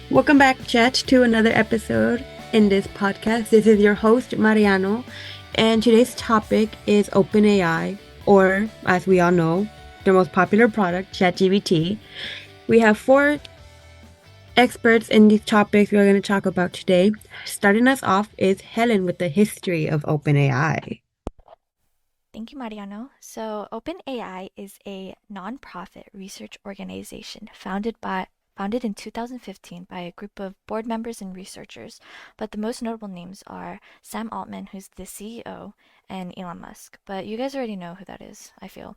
Welcome back, Chet, to another episode in this podcast. This is your host, Mariano, and today's topic is OpenAI, or as we all know, their most popular product, ChatGPT. We have four experts in these topics we're going to talk about today. Starting us off is Helen with the history of OpenAI. Thank you, Mariano. So, OpenAI is a nonprofit research organization founded in 2015 by a group of board members and researchers. But the most notable names are Sam Altman, who's the CEO, and Elon Musk. But you guys already know who that is, I feel.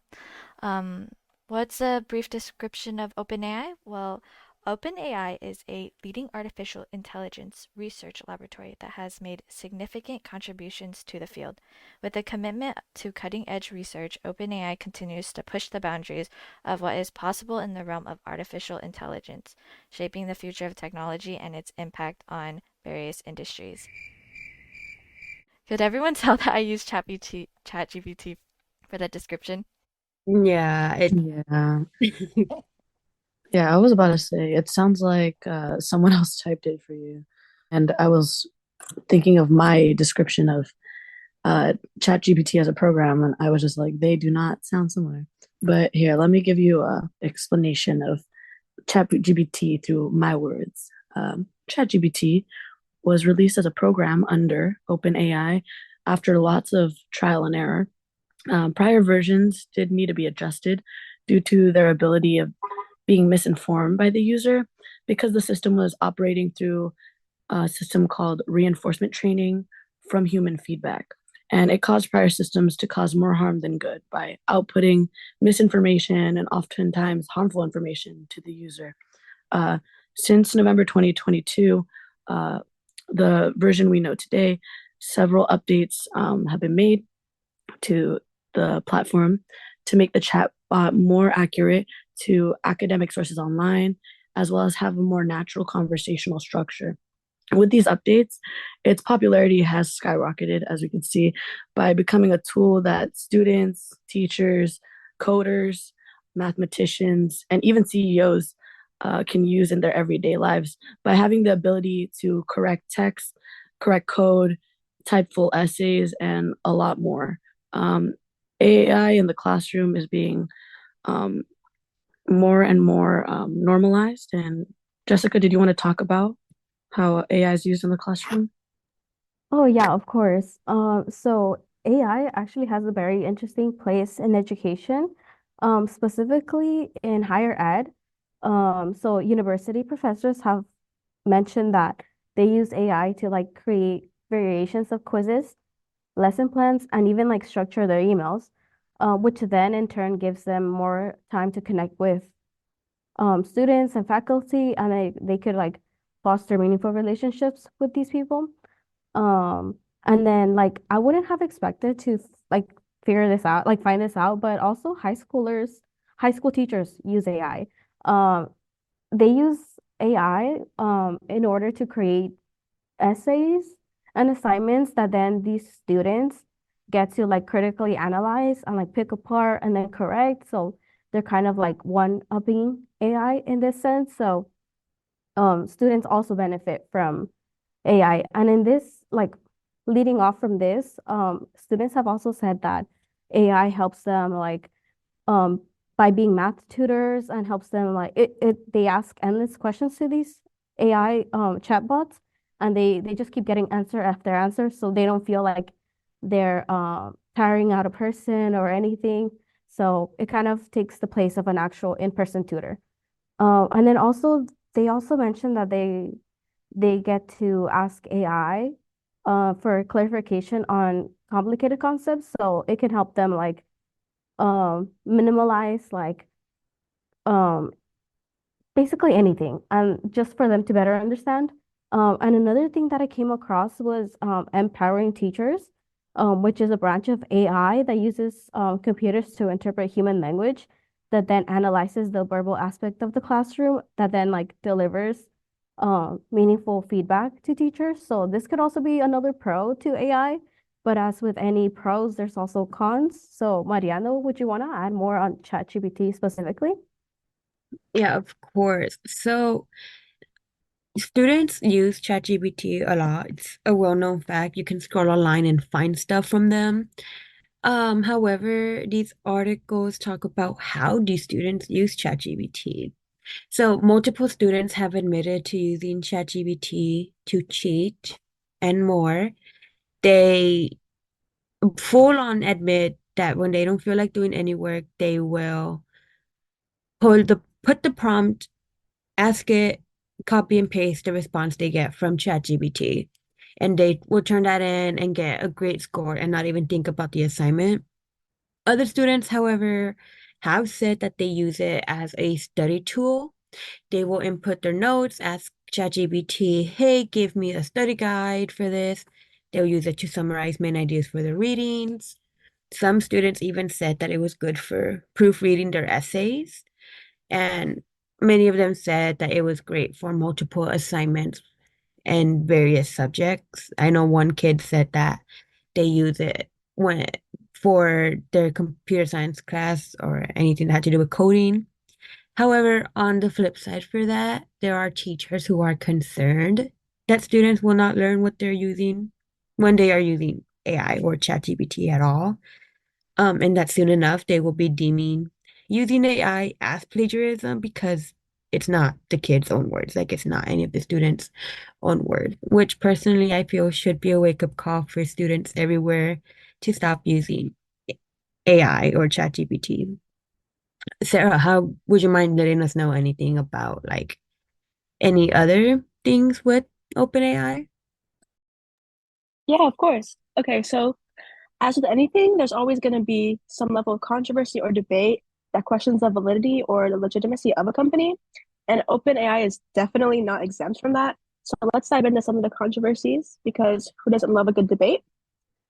Um, what's a brief description of OpenAI? Well, OpenAI is a leading artificial intelligence research laboratory that has made significant contributions to the field. With a commitment to cutting edge research, OpenAI continues to push the boundaries of what is possible in the realm of artificial intelligence, shaping the future of technology and its impact on various industries. Could everyone tell that I used ChatGPT for that description? Yeah, Yeah. Yeah, I was about to say, it sounds like someone else typed it for you. And I was thinking of my description of ChatGPT as a program, and I was just like, they do not sound similar. But here, let me give you a explanation of ChatGPT through my words. ChatGPT was released as a program under OpenAI after lots of trial and error. Prior versions did need to be adjusted due to their ability of being misinformed by the user because the system was operating through a system called reinforcement training from human feedback. And it caused prior systems to cause more harm than good by outputting misinformation and oftentimes harmful information to the user. Uh, since November 2022, uh, the version we know today, several updates have been made to the platform to make the chatbot more accurate to academic sources online, as well as have a more natural conversational structure. With these updates, its popularity has skyrocketed, as we can see, by becoming a tool that students, teachers, coders, mathematicians, and even CEOs can use in their everyday lives by having the ability to correct text, correct code, type full essays, and a lot more. Um, AI in the classroom is being um, more and more normalized. And Jessica, did you want to talk about how AI is used in the classroom? Oh yeah, of course. So AI actually has a very interesting place in education, specifically in higher ed. So university professors have mentioned that they use AI to like create variations of quizzes, lesson plans, and even like structure their emails, which then in turn gives them more time to connect with students and faculty, and they could like foster meaningful relationships with these people. Um, and then like I wouldn't have expected to like figure this out, like find this out, but also high school teachers use AI. Um, they use AI in order to create essays and assignments that then these students get to like critically analyze and like pick apart and then correct. So they're kind of like one-upping AI in this sense. So students also benefit from AI. And in this, like leading off from this, students have also said that AI helps them like um by being math tutors and helps them like they ask endless questions to these AI chatbots and they just keep getting answer after answer so they don't feel like they're tiring out a person or anything. So it kind of takes the place of an actual in-person tutor. And then also they also mentioned that they get to ask AI for clarification on complicated concepts. So it can help them like minimalize like um, basically anything and just for them to better understand. And another thing that I came across was empowering teachers, which is a branch of AI that uses computers to interpret human language that then analyzes the verbal aspect of the classroom that then like delivers meaningful feedback to teachers. So this could also be another pro to AI. But as with any pros, there's also cons. So Mariano, would you want to add more on ChatGPT specifically? yeah, of course. So Students use ChatGPT a lot. It's a well-known fact. You can scroll online and find stuff from them. However, these articles talk about how do students use ChatGPT. So multiple students have admitted to using ChatGPT to cheat and more. They full on admit that when they don't feel like doing any work, they will put the prompt, ask it, copy and paste the response they get from ChatGPT. And they will turn that in and get a great score and not even think about the assignment. Other students, however, have said that they use it as a study tool. They will input their notes, ask ChatGPT, hey, give me a study guide for this. They'll use it to summarize main ideas for their readings. Some students even said that it was good for proofreading their essays, and many of them said that it was great for multiple assignments and various subjects. I know one kid said that they use it when for their computer science class or anything that had to do with coding. However, on the flip side for that, there are teachers who are concerned that students will not learn what they're using when they are using AI or ChatGPT at all. And that soon enough they will be deeming using AI as plagiarism because it's not the kids' own words, like it's not any of the students' own words, which personally I feel should be a wake-up call for students everywhere to stop using AI or ChatGPT. Sarah, how would you mind letting us know anything about like any other things with OpenAI? Yeah, of course. Okay, so as with anything, there's always going to be some level of controversy or debate that questions the validity or the legitimacy of a company. And OpenAI is definitely not exempt from that. So let's dive into some of the controversies because who doesn't love a good debate?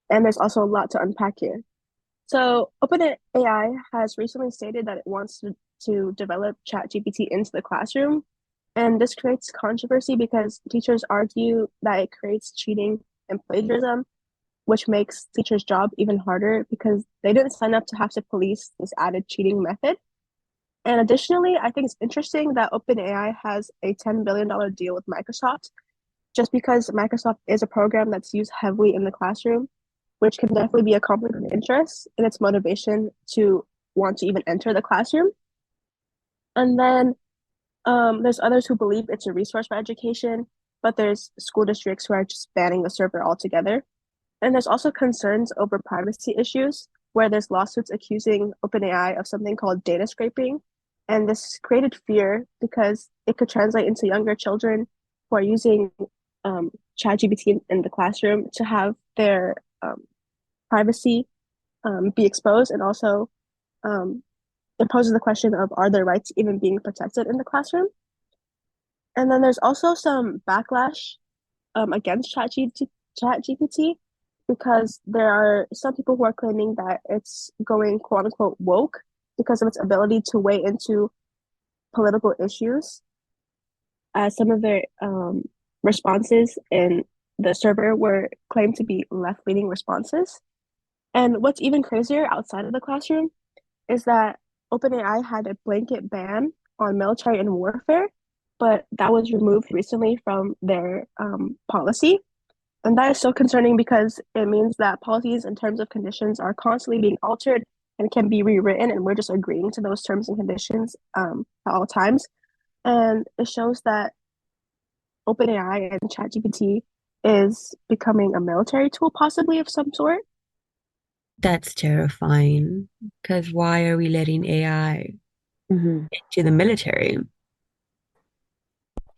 And there's also a lot to unpack here. So OpenAI has recently stated that it wants to develop ChatGPT into the classroom. And this creates controversy because teachers argue that it creates cheating and plagiarism, which makes teachers' job even harder because they didn't sign up to have to police this added cheating method. And additionally, I think it's interesting that OpenAI has a $10 billion deal with Microsoft just because Microsoft is a program that's used heavily in the classroom, which can definitely be a conflict of interest in its motivation to want to even enter the classroom. And then there's others who believe it's a resource for education, but there's school districts who are just banning the server altogether. And there's also concerns over privacy issues, where there's lawsuits accusing OpenAI of something called data scraping. And this created fear because it could translate into younger children who are using ChatGPT in the classroom to have their privacy be exposed, and also um, it poses the question of are their rights even being protected in the classroom? And then there's also some backlash against ChatGPT because there are some people who are claiming that it's going quote unquote woke because of its ability to weigh into political issues. As some of their responses in the server were claimed to be left leaning responses. And what's even crazier outside of the classroom is that OpenAI had a blanket ban on military and warfare, but that was removed recently from their policy. And that is so concerning because it means that policies and terms of conditions are constantly being altered and can be rewritten, and we're just agreeing to those terms and conditions at all times. And it shows that OpenAI and ChatGPT is becoming a military tool, possibly of some sort. That's terrifying because why are we letting AI Hmm. into the military?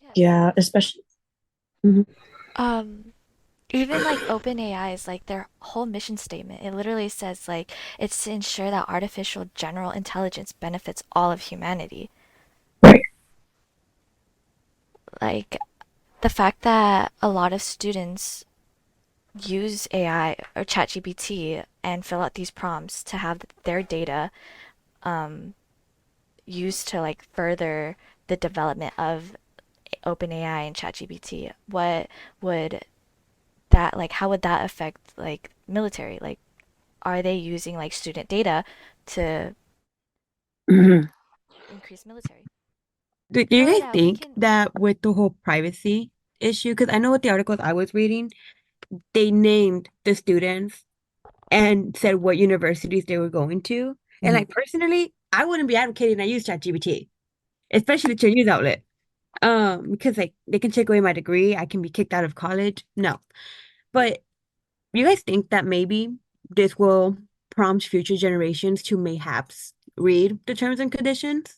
Yes. Yeah, especially. Mhm. Um, Even like OpenAI is like their whole mission statement. It literally says like it's to ensure that artificial general intelligence benefits all of humanity. Right. Like the fact that a lot of students use AI or ChatGPT and fill out these prompts to have their data um, used to like further the development of OpenAI and ChatGPT. What would that like? How would that affect like military? Like, are they using like student data to Mhm. increase military? Do you Oh guys yeah, we think can. that with the whole privacy issue, because I know with the articles I was reading, they named the students and said what universities they were going to. And Mhm. like personally, I wouldn't be advocating I use ChatGPT, especially to a news outlet. Because like they can take away my degree, I can be kicked out of college. No. But you guys think that maybe this will prompt future generations to mayhaps read the terms and conditions?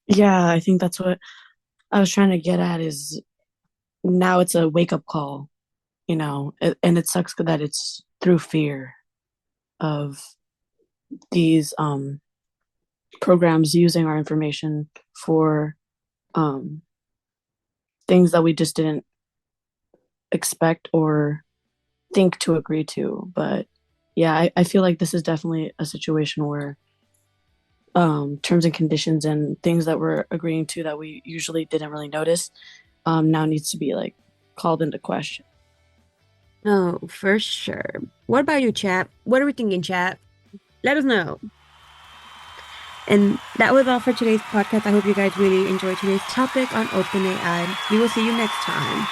Yeah, I think that's what I was trying to get at is now it's a wake up call, and it sucks that it's through fear of these programs using our information for um things that we just didn't expect or think to agree to. But yeah, I feel like this is definitely a situation where terms and conditions and things that we're agreeing to that we usually didn't really notice now needs to be like called into question. No, for sure. What about you, chat? What are we thinking, chat? Let us know. And that was all for today's podcast. I hope you guys really enjoyed today's topic on OpenAI. We will see you next time.